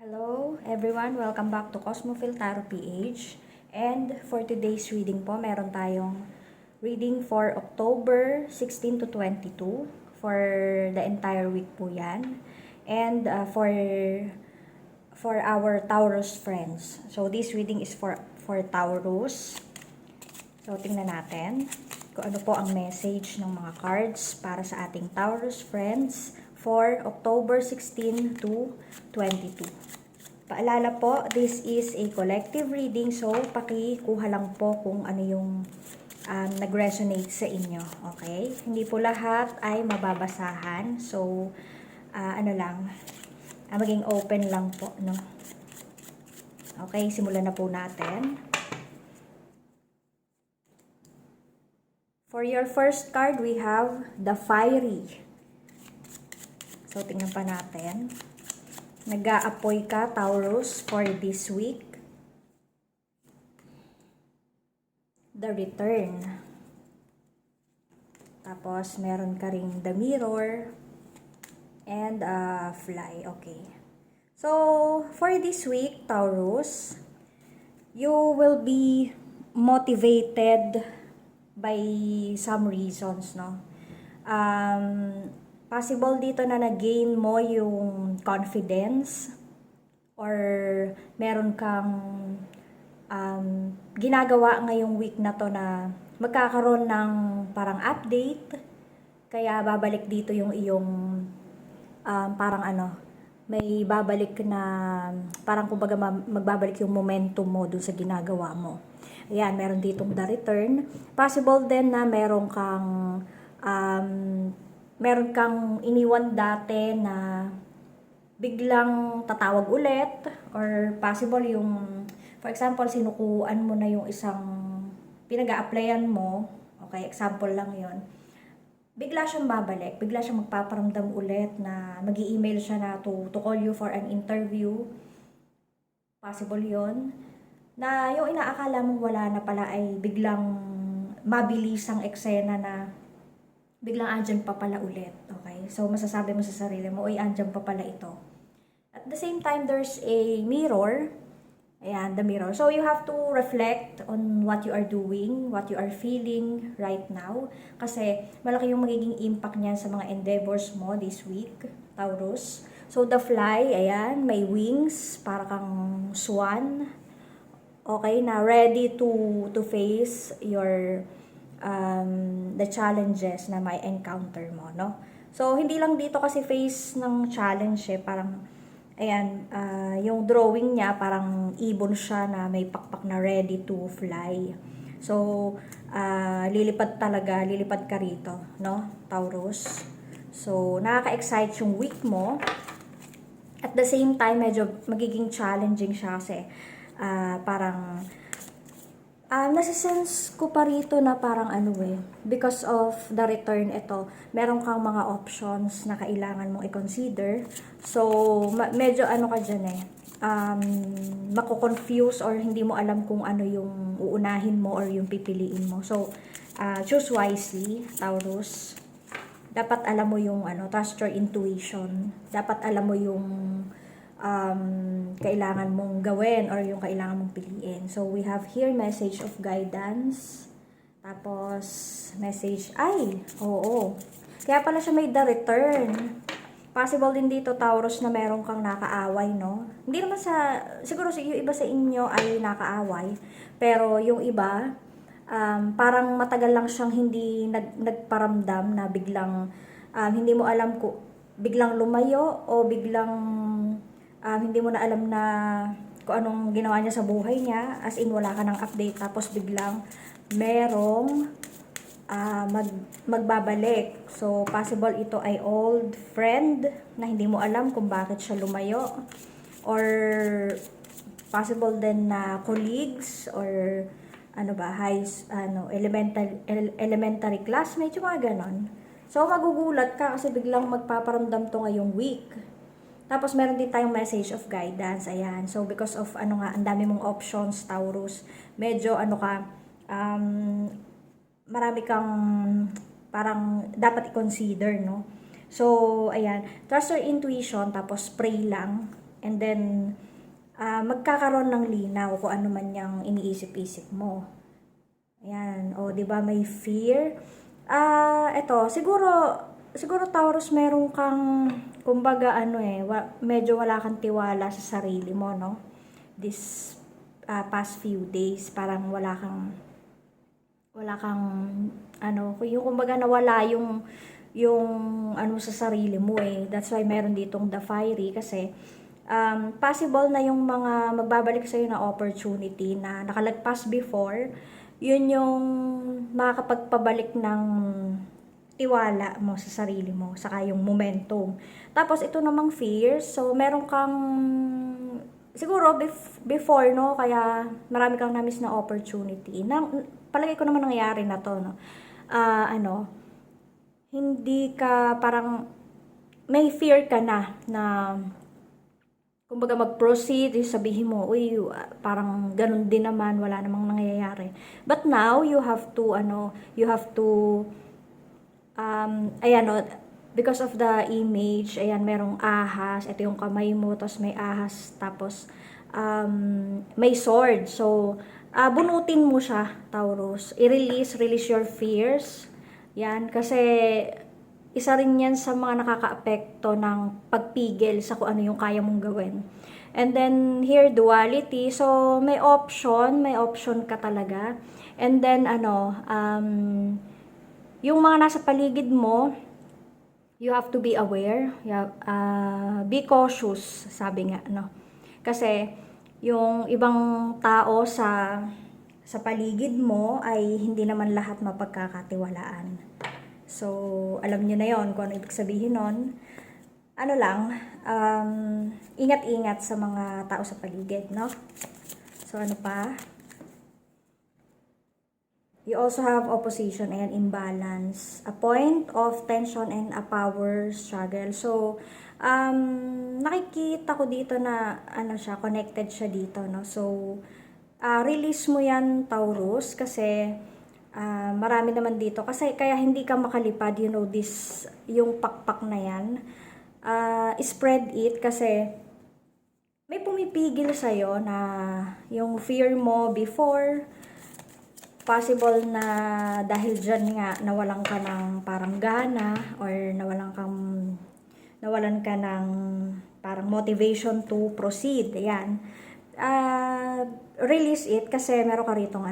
Hello everyone, welcome back to Cosmophil Tarot PH. And for today's reading po, meron tayong reading for October 16 to 22 for the entire week po yan. And for our Taurus friends. So this reading is for Taurus. So tingnan natin kung ano po ang message ng mga cards para sa ating Taurus friends for October 16 to 22. Paalala po, this is a collective reading, so pakikuha lang po kung ano yung nag-resonate sa inyo, okay? Hindi po lahat ay mababasahan, so maging open lang po, no? Okay, simulan na po natin. For your first card, we have the Fiery. So, tingnan pa natin. Nag-aapoy ka, Taurus, for this week. The Return. Tapos, meron ka ring the Mirror. And Fly. Okay. So, for this week, Taurus, you will be motivated by some reasons, no? Possible dito na nag-gain mo yung confidence or meron kang ginagawa ngayong week na to na magkakaroon ng parang update. Kaya babalik dito yung iyong may babalik na parang kumbaga magbabalik yung momentum mo dun sa ginagawa mo. Ayan, meron ditong the Return. Possible din na meron kang iniwan dati na biglang tatawag ulit, or possible yung, for example, sinukuan mo na yung isang pinag-a-applyan mo, okay, example lang yon, bigla siyang babalik, bigla siyang magpaparamdam ulit na mag-i-email siya na to call you for an interview, possible yon, na yung inaakala mong wala na pala ay biglang mabilis ang eksena na biglang andyan pa pala ulit, okay? So, masasabi mo sa sarili mo, oy, andyan pa pala ito. At the same time, there's a mirror. Ayan, the mirror. So, you have to reflect on what you are doing, what you are feeling right now. Kasi, malaki yung magiging impact niyan sa mga endeavors mo this week, Taurus. So, the fly, ayan, may wings, para kang swan. Okay, na ready to face your the challenges na may encounter mo, no? So, hindi lang dito kasi face ng challenge parang, ayan, yung drawing niya, parang ibon siya na may pakpak na ready to fly. So, lilipad ka rito, no, Taurus? So, nakaka-excite yung week mo. At the same time, medyo magiging challenging siya kasi, parang, nasa-sense ko pa rito na parang because of the return ito, meron kang mga options na kailangan mong i-consider. So, medyo ka dyan mako-confuse or hindi mo alam kung ano yung uunahin mo or yung pipiliin mo. So, choose wisely, Taurus. Dapat alam mo yung trust your intuition. Dapat alam mo yung kailangan mong gawin or yung kailangan mong piliin. So, we have here message of guidance. Tapos, message, oo. Kaya pala siya may the return. Possible din dito, Taurus, na meron kang nakaaway, no? Hindi naman siguro yung iba sa inyo ay nakaaway. Pero yung iba, parang matagal lang siyang hindi nagparamdam na biglang, hindi mo alam kung biglang lumayo o biglang hindi mo na alam na kung anong ginawa niya sa buhay niya, as in wala ka ng update, tapos biglang merong magbabalik. So, possible ito ay old friend na hindi mo alam kung bakit siya lumayo, or possible din na colleagues or elementary classmates, yung mga ganon. So, magugulat ka kasi biglang magpaparamdam to ngayong week. Tapos, meron din tayong message of guidance. Ayan. So, because of, ang dami mong options, Taurus, medyo, marami kang, parang, dapat i-consider, no? So, ayan. Trust your intuition, tapos pray lang. And then, magkakaroon ng linaw kung ano man yung iniisip-isip mo. Ayan, o, di ba may fear? Eto, siguro Taurus, meron kang, kumbaga medyo wala kang tiwala sa sarili mo, no? This past few days, parang wala kang, yung kumbaga nawala yung ano sa sarili mo eh. That's why meron ditong the fiery kasi possible na yung mga magbabalik sa'yo na opportunity na nakalagpas before, yun yung makakapagpabalik ng tiwala mo sa sarili mo, saka yung momentum. Tapos ito namang fears, so meron kang siguro before, no, kaya marami kang na-miss na opportunity. Palagay ko naman nangyayari na to, no. Hindi ka parang may fear ka na kumbaga mag-proceed, sabihin mo, uy, parang ganun din naman, wala namang nangyayari. But now, you have to, ayan o, because of the image, ayan, merong ahas, ito yung kamay mo, tapos may ahas, tapos may sword. So, bunutin mo siya, Taurus. Release your fears. Yan, kasi isa rin yan sa mga nakakaapekto ng pagpigil sa kung ano yung kaya mong gawin. And then, here, duality. So, may option ka talaga. And then, yung mga nasa paligid mo, you have to be aware. Be cautious, sabi nga, no? Kasi, yung ibang tao sa paligid mo ay hindi naman lahat mapagkakatiwalaan. So, alam niyo na yon kung ano ibig sabihin nun. Ingat-ingat sa mga tao sa paligid, no? So, ano pa? You also have opposition and imbalance. A point of tension and a power struggle. So, nakikita ko dito na, connected siya dito, no? So, release mo yan, Taurus, kasi marami naman dito kasi kaya hindi ka makalipad, yung pakpak na yan. Spread it kasi may pumipigil sa'yo na yung fear mo before, possible na dahil dyan nga nawalan ka ng parang gana or nawalan ka ng parang motivation to proceed. Ayan. Release it kasi meron ka ritong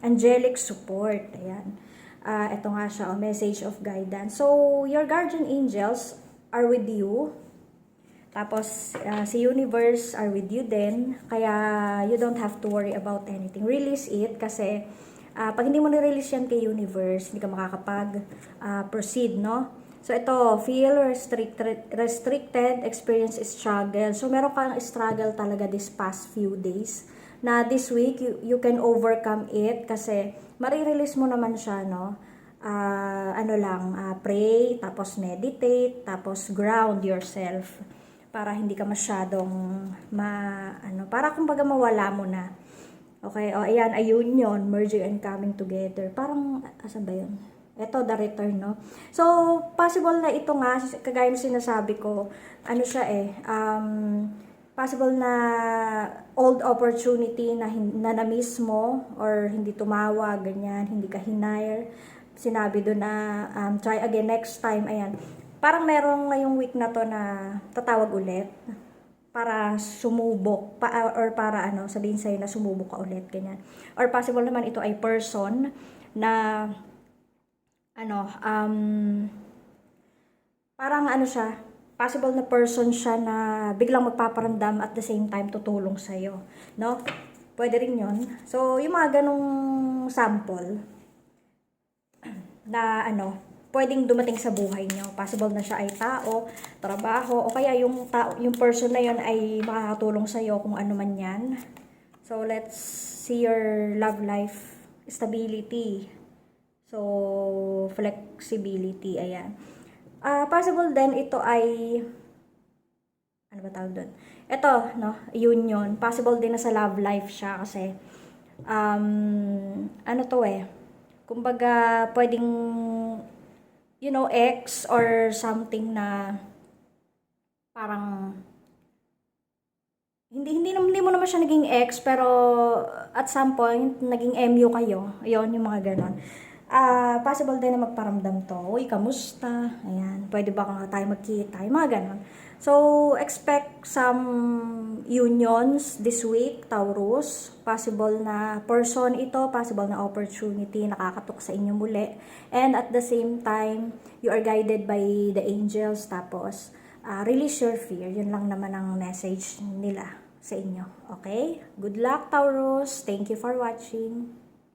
angelic support. Ayan. Ito nga siya, message of guidance. So, your guardian angels are with you. Tapos, si universe are with you din. Kaya, you don't have to worry about anything. Release it kasi pag hindi mo nirelease yan kay universe, hindi ka makakapag-proceed, no? So, ito, feel restricted, experience struggle. So, meron kang struggle talaga this past few days. Na this week, you can overcome it kasi marirelease mo naman siya, no? Pray, tapos meditate, tapos ground yourself para hindi ka masyadong para kumbaga mawala mo na. Okay, ayan, a union, merging and coming together. Parang, asan ba yun? Ito, the return, no? So, possible na ito nga, kagaya ng sinasabi ko, possible na old opportunity na na-miss mo, or hindi tumawag, ganyan, hindi ka hinire. Sinabi doon na, try again next time, ayan. Parang merong ngayong week na to na tatawag ulit para sumubok or para sabihin sa'yo na sumubok ka ulit, ganyan. Or possible naman ito ay person na parang siya, possible na person siya na biglang magpaparamdam at the same time tutulong sa'yo, no? Pwede rin yun. So, yung mga ganong sample na pwedeng dumating sa buhay nyo. Possible na siya ay tao, trabaho, o kaya yung person na yon ay makakatulong sa'yo kung ano man yan. So, let's see your love life stability. So, flexibility, ayan. Possible din ito ay, ano ba tawag doon? Ito, no, union. Possible din na sa love life siya kasi, kumbaga, pwedeng, ex or something na parang hindi mo naman siya naging ex, pero at some point, naging MU kayo. Ayun, yung mga ganon. Possible din na magparamdam to. Uy, kamusta? Ayan, pwede ba tayo magkita? Yung mga ganon. So, expect some unions this week, Taurus. Possible na person ito, possible na opportunity, nakakatok sa inyo muli. And at the same time, you are guided by the angels. Tapos, release your fear. Yun lang naman ang message nila sa inyo. Okay? Good luck, Taurus. Thank you for watching.